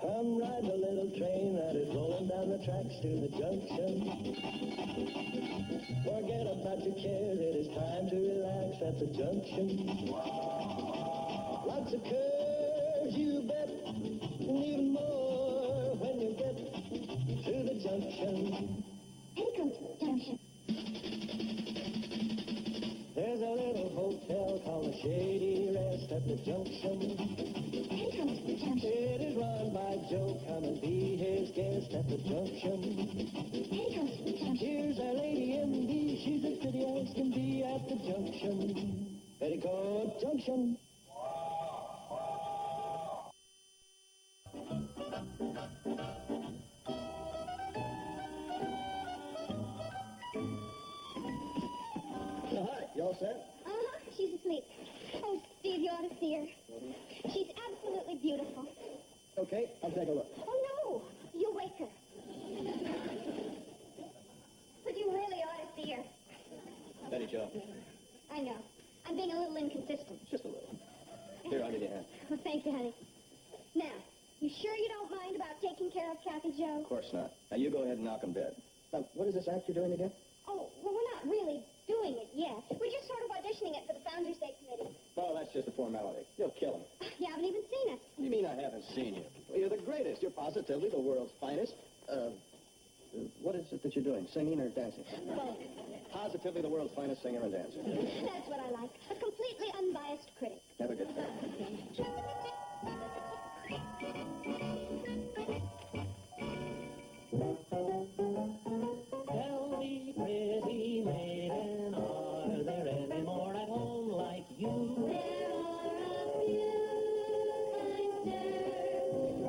Come ride the little train that is rolling down the tracks to the junction. Forget about your cares, it is time to relax at the junction. Lots of curves, you bet, and even more when you get to the junction. Petticoat Junction. There's a little hotel called the Shady Rest at the junction. Petticoat Junction. It is run by Joe. Come and be his guest at the junction. Petticoat Junction. Here's our lady M.D. She's as pretty as can be at the junction. Petticoat Junction. Hi, you all set? Uh-huh, she's asleep. Oh, Steve, you ought to see her. She's absolutely beautiful. Okay, I'll take a look. Oh, no, you wake her. But you really ought to see her. Betty Joe. I know. I'm being a little inconsistent. Just a little. Here, I'll give you a hand. Well, thank you, honey. Now, you sure you don't mind about taking care of Kathy, Joe? Of course not. Now, you go ahead and knock him dead. Now, what is this act you're doing again? Oh, well, we're not really doing it yet. We're just sort of auditioning it for the Founders Day Committee. Oh, that's just a formality. You'll kill him. You haven't even seen us. What do you mean I haven't seen you? Well, you're the greatest. You're positively the world's finest. What is it that you're doing? Singing or dancing? Both. Positively the world's finest singer and dancer. That's what I like. A completely unbiased critic. Have a good time. Tell me, pretty maiden, are there any more at home like you? There are a few, kind sir,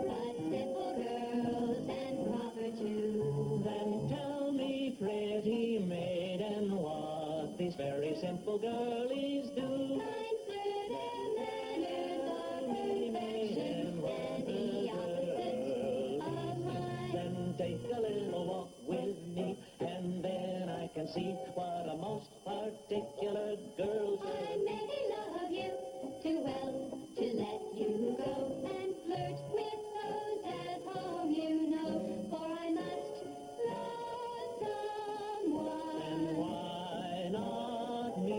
but simple girls and proper too. Then tell me, pretty maiden, what these very simple girlies do. Kind sir, their manners are perfection, and the opposite of mine. Then take a little walk with me, and then I can see what a most particular girl I does. may love you too well to let you go and flirt with those at home, you know, for I must love someone. And why not me?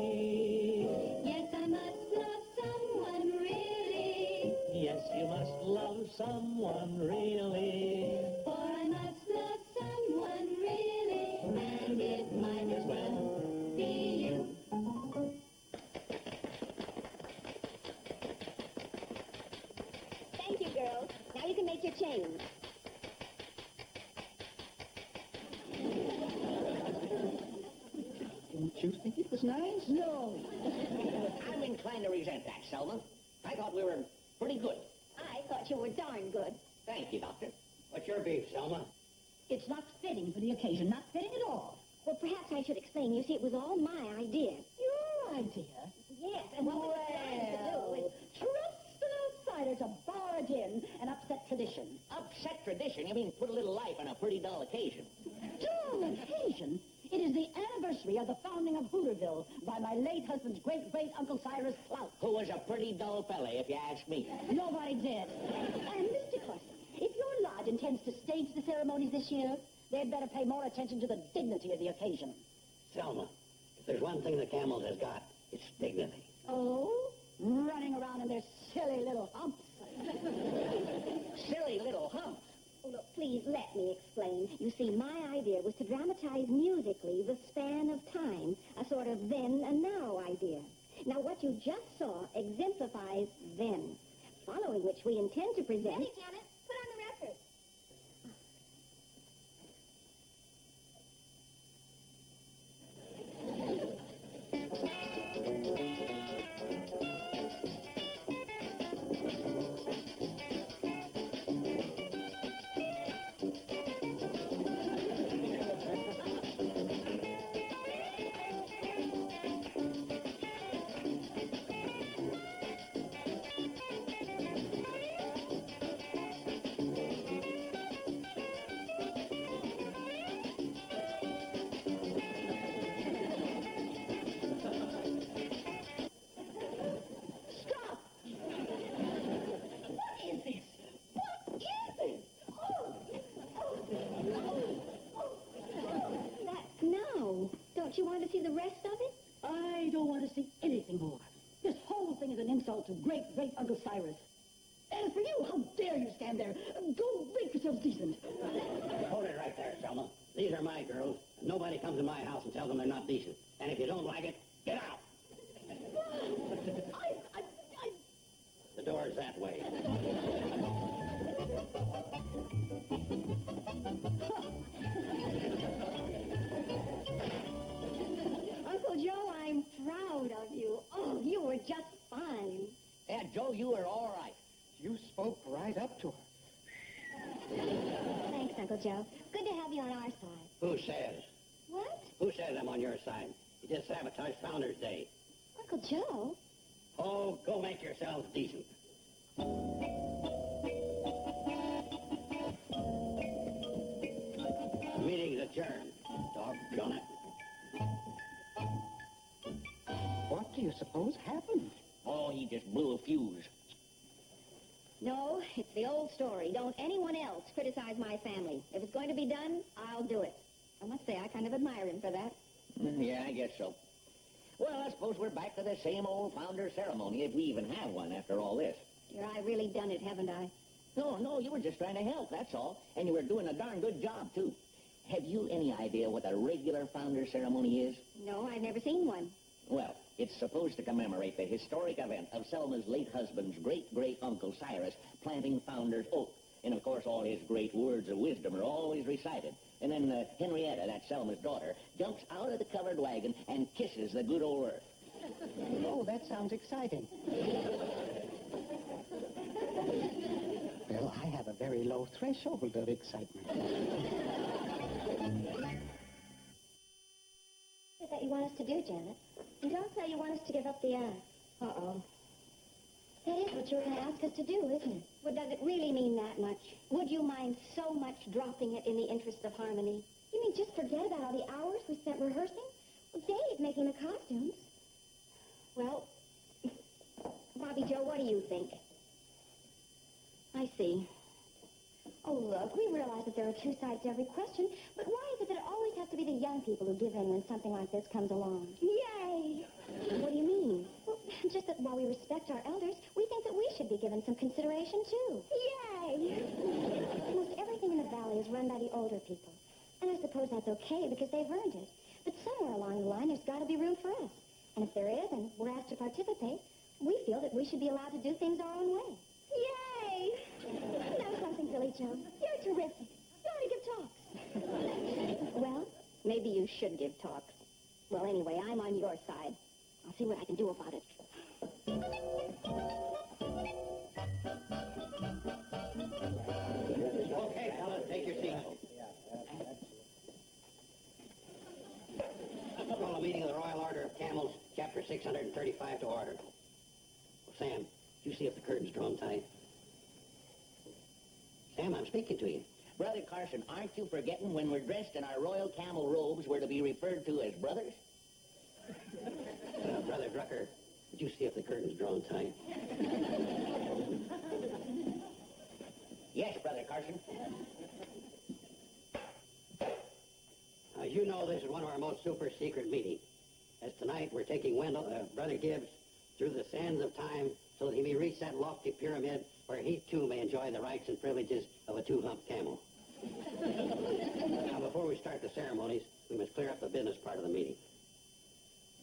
Yes, I must love someone really, Yes, you must love someone really. for I must love someone really, and it might as well be you. Thank you, girls. Now you can make your change. Didn't you think it was nice? No. I'm inclined to resent that, Selma. I thought we were pretty good. I thought you were darn good. Thank you, Doctor. What's your beef, Selma? It's not fitting for the occasion, not fitting at all. Well, perhaps I should explain. You see, it was all my idea. Your idea? Yes, and what we were trying to do was... Trust an outsider to barge in and upset tradition. Upset tradition? You mean put a little life on a pretty dull occasion? Dull occasion? It is the anniversary of the founding of Hooterville by my late husband's great-great-uncle Cyrus Plout. Who was a pretty dull fella, if you ask me. Nobody did. And Mr. Carson, if your lodge intends to stage the ceremonies this year, they'd better pay more attention to the dignity of the occasion. Selma, if there's one thing the Camels has got, it's dignity. Oh? Running around in their silly little humps. Silly little hump. Oh, look, please let me explain. You see, my idea was to dramatize musically the span of time, a sort of then and now idea. Now, what you just saw exemplifies then, following which we intend to present... Ready, Janet. Put on the record. see the rest of it? I don't want to see anything more. This whole thing is an insult to great-great-Uncle Cyrus. As for you, how dare you stand there? Go make yourselves decent. Hold it right there, Selma. These are my girls. Nobody comes to my house and tells them they're not decent. And if you don't like it, get out. The door's that way. Uncle Joe, I'm proud of you. Oh, you were just fine. Yeah, Joe, you are all right. You spoke right up to her. Thanks, Uncle Joe. Good to have you on our side. Who says? What? Who says I'm on your side? You just sabotaged Founders Day. Uncle Joe? Oh, go make yourselves decent. Meeting's adjourned. Doggone it. What do you suppose happened? Oh, he just blew a fuse. No, it's the old story. Don't anyone else criticize my family. If it's going to be done, I'll do it. I must say, I kind of admire him for that. Yeah, I guess so. Well, I suppose we're back to the same old founder ceremony, if we even have one after all this. Dear, I've really done it, haven't I? No, you were just trying to help, that's all. And you were doing a darn good job, too. Have you any idea what a regular founder ceremony is? No, I've never seen one. Well, it's supposed to commemorate the historic event of Selma's late husband's great-great-uncle Cyrus planting Founder's Oak. And, of course, all his great words of wisdom are always recited. And then Henrietta, that's Selma's daughter, jumps out of the covered wagon and kisses the good old earth. Oh, that sounds exciting. Well, I have a very low threshold of excitement. What is that you want us to do, Janet? You don't say you want us to give up the act. Uh-oh. That is what you're going to ask us to do, isn't it? Well, does it really mean that much? Would you mind so much dropping it in the interest of harmony? You mean just forget about all the hours we spent rehearsing? Well, Dave making the costumes. Well, Bobby Joe, what do you think? I see. Oh, look, we realize that there are two sides to every question, but why is it that it always has to be the young people who give in when something like this comes along? Yay! What do you mean? Well, just that while we respect our elders, we think that we should be given some consideration, too. Yay! Almost everything in the valley is run by the older people. And I suppose that's okay because they've earned it. But somewhere along the line, there's got to be room for us. And if there is, and we're asked to participate, we feel that we should be allowed to do things our own way. Yay! Now something, Billy Joe. You're terrific. You ought to give talks. Well, maybe you should give talks. Well, anyway, I'm on your side. I'll see what I can do about it. Okay, fellas, take your seats. Call a meeting of the Royal Order of Camels, Chapter 635 to order. Sam, did you see if the curtain's drawn tight? Sam, I'm speaking to you. Brother Carson, aren't you forgetting when we're dressed in our royal camel robes, we're to be referred to as brothers? Brother Drucker, did you see if the curtain's drawn tight? Yes, Brother Carson. Now, you know this is one of our most super-secret meetings. As tonight, we're taking Brother Gibbs through the sands of time so that he may reach that lofty pyramid where he, too, may enjoy the rights and privileges of a two-humped camel. Now, before we start the ceremonies, we must clear up the business part of the meeting.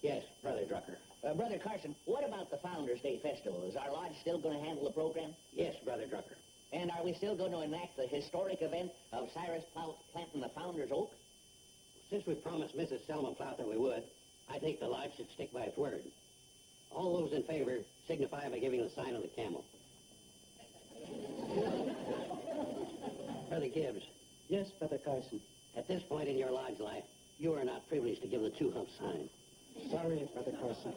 Yes, Brother Drucker. Brother Carson, what about the Founders Day Festival? Is our lodge still going to handle the program? Yes, Brother Drucker. And are we still going to enact the historic event of Cyrus Plout planting the Founders Oak? Since we promised Mrs. Selma Plout that we would, I think the lodge should stick by its word. All those in favor signify by giving the sign of the camel. Brother Gibbs. Yes, Brother Carson. At this point in your lodge life, you are not privileged to give the two-hump sign. Sorry, Brother Carson.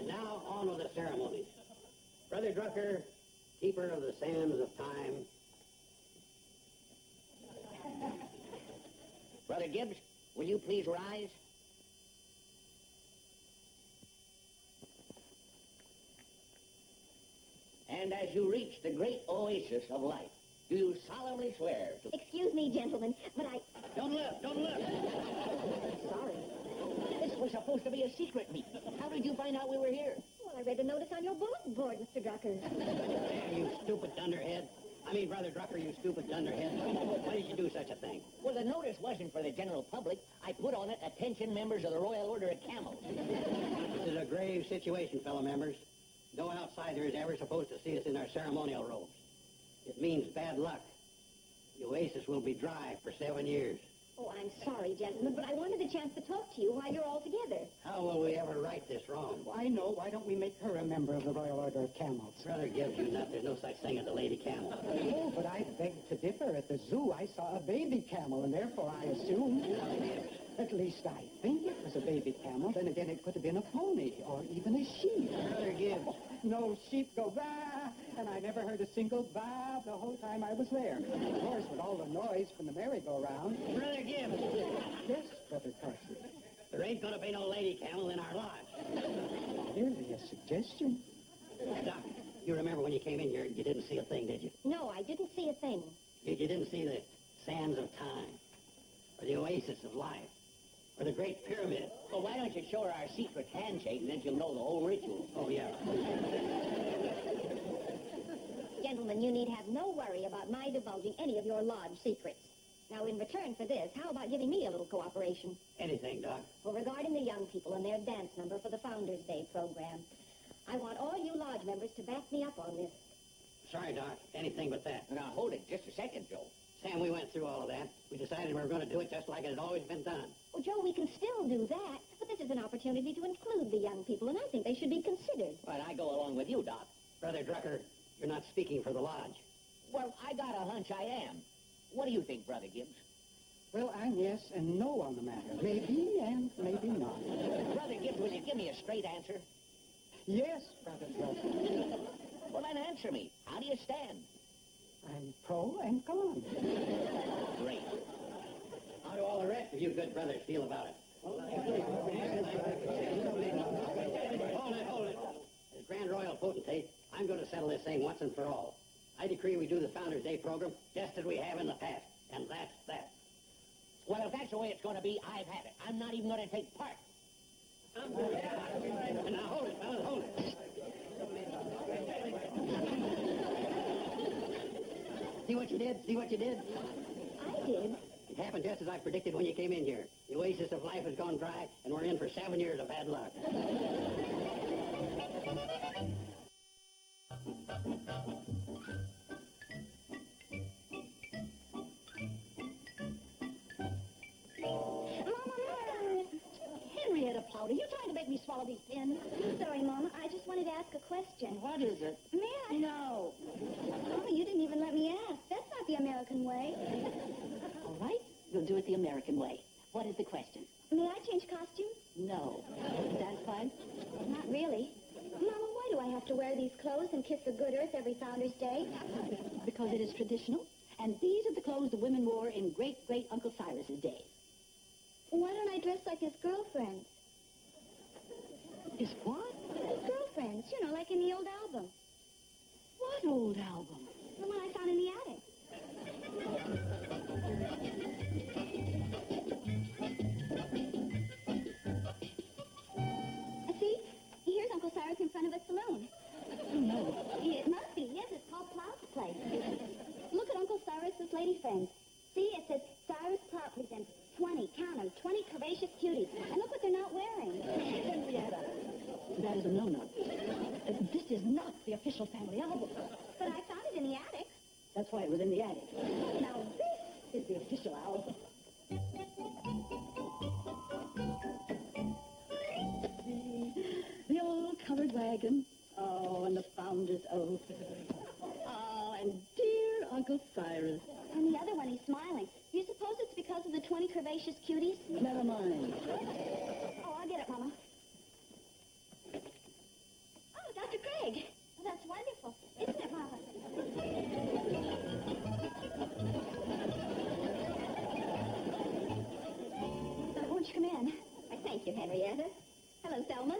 Now, on with the ceremonies. Brother Drucker, keeper of the sands of time. Brother Gibbs, will you please rise? And as you reach the great oasis of life, Do you solemnly swear to... Excuse me, gentlemen, but I... Don't look! Don't look! Sorry. This was supposed to be a secret meeting. How did you find out we were here? Well, I read the notice on your bulletin board, Mr. Drucker. You stupid dunderhead. I mean, Brother Drucker, you stupid dunderhead. Why did you do such a thing? Well, the notice wasn't for the general public. I put on it, attention members of the Royal Order of Camels. This is a grave situation, fellow members. No outsider is ever supposed to see us in our ceremonial robes. It means bad luck. The oasis will be dry for 7 years. Oh, I'm sorry, gentlemen, but I wanted a chance to talk to you while you're all together. How will we ever right this wrong? Well, I know. Why don't we make her a member of the Royal Order of Camels? Brother gives you nut. There's no such thing as a lady camel. Oh, but I beg to differ. At the zoo, I saw a baby camel, and therefore I assumed... At least I think it was a baby camel. Then again, it could have been a pony, or even a sheep. Brother Gibbs. No sheep go baa, and I never heard a single baa the whole time I was there. Of course, with all the noise from the merry-go-round. Brother Gibbs. Yes, Brother Carson. There ain't gonna be no lady camel in our lodge. Merely a suggestion. Doc, you remember when you came in here, you didn't see a thing, did you? No, I didn't see a thing. You didn't see the sands of time, or the oasis of life, or the Great Pyramid. Well, why don't you show her our secret handshake, and then she'll know the whole ritual. Oh, yeah. Gentlemen, you need have no worry about my divulging any of your lodge secrets. Now, in return for this, how about giving me a little cooperation? Anything, Doc. Well, regarding the young people and their dance number for the Founders' Day program, I want all you lodge members to back me up on this. Sorry, Doc. Anything but that. Now, hold it just a second, Joe. Sam, we went through all of that. We decided we were going to do it just like it had always been done. Well, Joe, we can still do that, but this is an opportunity to include the young people, and I think they should be considered. Well, I go along with you, Doc. Brother Drucker, you're not speaking for the lodge. Well, I got a hunch I am. What do you think, Brother Gibbs? Well, I'm yes and no on the matter. Maybe and maybe not. Brother Gibbs, will you give me a straight answer? Yes, Brother Drucker. Well, then answer me. How do you stand? I'm pro and con. Great. How do all the rest of you good brothers feel about it? Hold it. As Grand Royal Potentate, I'm going to settle this thing once and for all. I decree we do the Founders' Day program just as we have in the past, and that's that. Well, if that's the way it's going to be, I've had it. I'm not even going to take part. And now hold it, fellas, hold it. See what you did? See what you did? I did. It happened just as I predicted when you came in here. The oasis of life has gone dry, and we're in for 7 years of bad luck. Henrietta Plout, are you trying to make me swallow these pins? Sorry, Mama, I just wanted to ask a question. What is it? May I? No. Mama, you didn't even let me ask. That's not the American way. All right, we'll do it the American way. What is the question? May I change costume? No. Satisfied? Not really. Mama, why do I have to wear these clothes and kiss the good earth every Founders' Day? Because it is traditional, and these are the clothes the women wore in great-great-Uncle Cyrus's day. Why don't I dress like his girlfriends? Is what? His girlfriends, you know, like in the old album. What old album? The one I found in the attic. See? Here's Uncle Cyrus in front of a saloon. No. It must be. Yes, it's called Plout's place. Look at Uncle Cyrus's lady friends. See, it says Cyrus Plout presents 20, count 'em, 20 curvaceous cuties. And look what they're not wearing. Henrietta, that is a no-no. This is not the official family album. But I found it in the attic. That's why it was in the attic. Now, this is the official album. The old covered wagon. Oh, and the founder's oath. Oh, and dear Uncle Cyrus. And the other one, he's smiling. Do you suppose it's because of the 20 curvaceous cuties? Never mind. Oh, I'll get it, Mama. Oh, Dr. Craig. Oh, that's wonderful. Isn't it, Mama? Won't you come in? Thank you, Henrietta. Hello, Selma.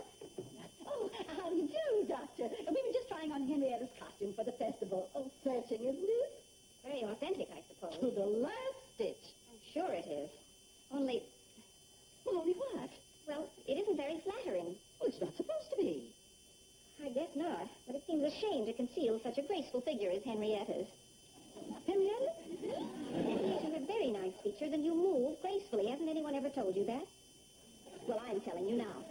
Oh, how do you do, Doctor? We were just trying on Henrietta's costume for the festival. Oh, searching, isn't it? Very trying to conceal such a graceful figure as Henrietta's. Henrietta? You have very nice features, and you move gracefully. Hasn't anyone ever told you that? Well, I'm telling you now.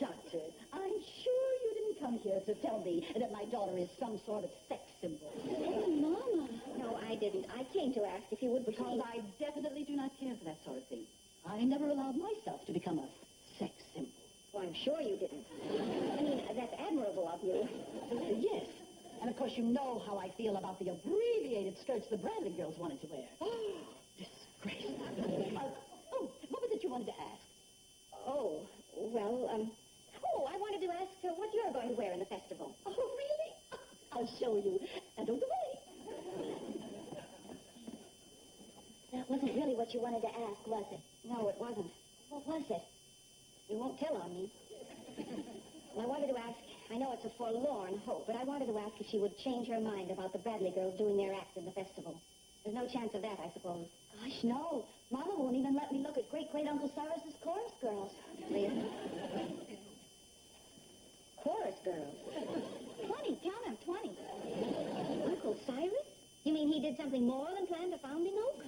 Doctor, I'm sure you didn't come here to tell me that my daughter is some sort of sex symbol. Oh, Mama. No, I didn't. I came to ask if you would Because I definitely do not care for that sort of thing. I never allowed myself to become a sex symbol. Well, I'm sure you didn't. I mean, that's admirable of you. Yes. And of course you know how I feel about the abbreviated skirts the Bradley girls wanted to wear. Disgrace. What was it you wanted to ask? Oh, well, I wanted to ask what you're going to wear in the festival. Oh, really? I'll show you. And on the way. That wasn't really what you wanted to ask, was it? No, it wasn't. What was it? You won't tell on me. Well, I wanted to ask, I know it's a forlorn hope, but I wanted to ask if she would change her mind about the Bradley girls doing their act in the festival. There's no chance of that, I suppose. Gosh, no. Mama won't even let me look at Great-Great-Uncle Cyrus's chorus girls. Really? Chorus girls? 20, count them, 20. Uncle Cyrus? You mean he did something more than plant a founding oak?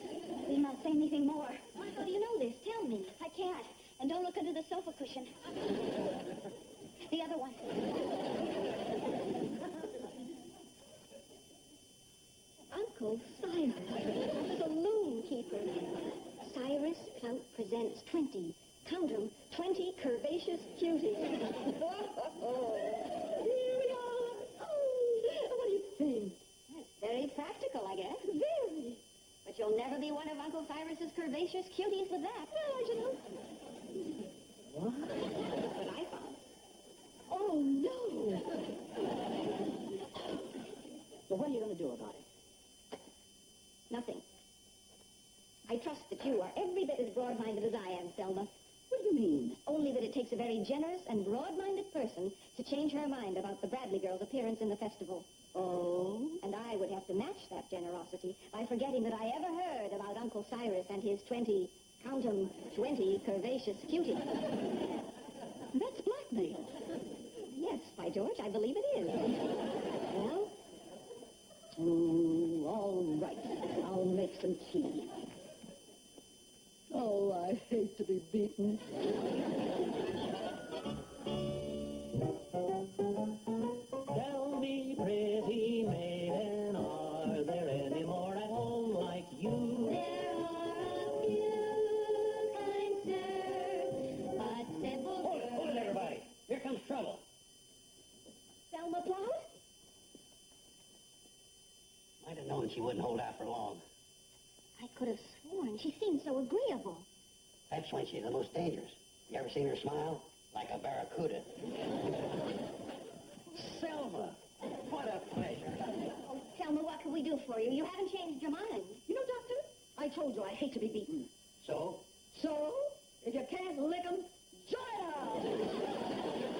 He's not saying anything more. How do you know this? Tell me. I can't. And don't look under the sofa cushion. The other one. Uncle Cyrus, saloon keeper. Cyrus Plout presents 20, count 'em, 20 curvaceous cuties. Here we are. Oh, what do you think? That's very practical, I guess. Very. But you'll never be one of Uncle Cyrus's curvaceous cuties with that. Well, I should hope. What? That's what I found. Oh, no. So what are you going to do about it? Nothing. I trust that you are every bit as broad-minded as I am, Selma. What do you mean? Only that it takes a very generous and broad-minded person to change her mind about the Bradley girls' appearance in the festival. Oh? And I would have to match that generosity by forgetting that I ever heard about Uncle Cyrus and his 20, count 'em, 20 curvaceous cuties. That's blackmail. Yes, by George, I believe it is. Well? All right. I'll make some tea. Oh, I hate to be beaten. Tell me, pretty maiden, are there any more at home like you? There are a few, kind sir, but simple Hold it, everybody. Here comes trouble. Selma Plout? Might have known she wouldn't hold out for long. I could have sworn she seemed so agreeable. That's when she's the most dangerous. You ever seen her smile? Like a barracuda. Selma, what a pleasure. Oh, Selma, what can we do for you? You haven't changed your mind. You know, Doctor, I told you I hate to be beaten. So? So, if you can't lick 'em, join 'em!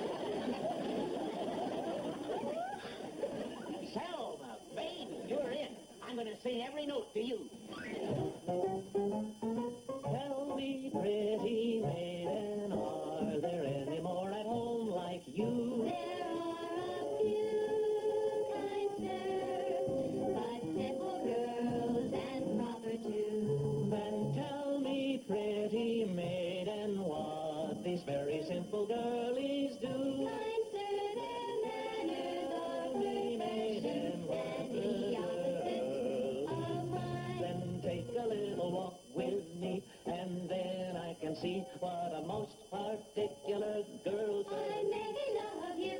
Selma, baby, you're in. I'm going to sing every note to you. Tell me, pretty maiden, are there any more at home like you? There are a few, kind sir, but simple girls and proper too. Then tell me, pretty maiden, what these very simple girlies do. Kind sir, their manners are perfection, and the opposite of mine. Then take a little walk with me, and then I can see what a most particular girl I maybe love you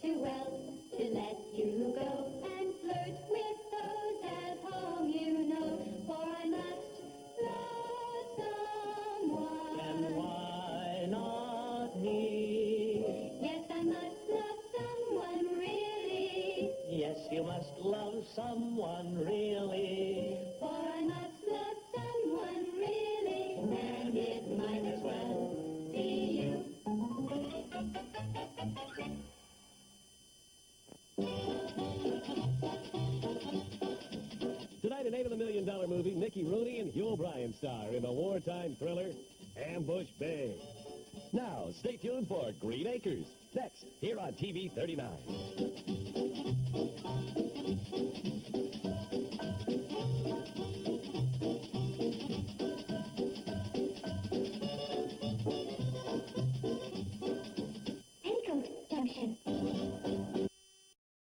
too well to let you go and flirt with those at home, you know, for I must love someone. And why not me? Yes, I must love someone really, Yes, you must love someone really. for I must love someone really, and it might as well be you. Tonight, an $8 million movie, Mickey Rooney and Hugh O'Brien star in the wartime thriller Ambush Bay. Now, stay tuned for Green Acres. Next, here on TV 39.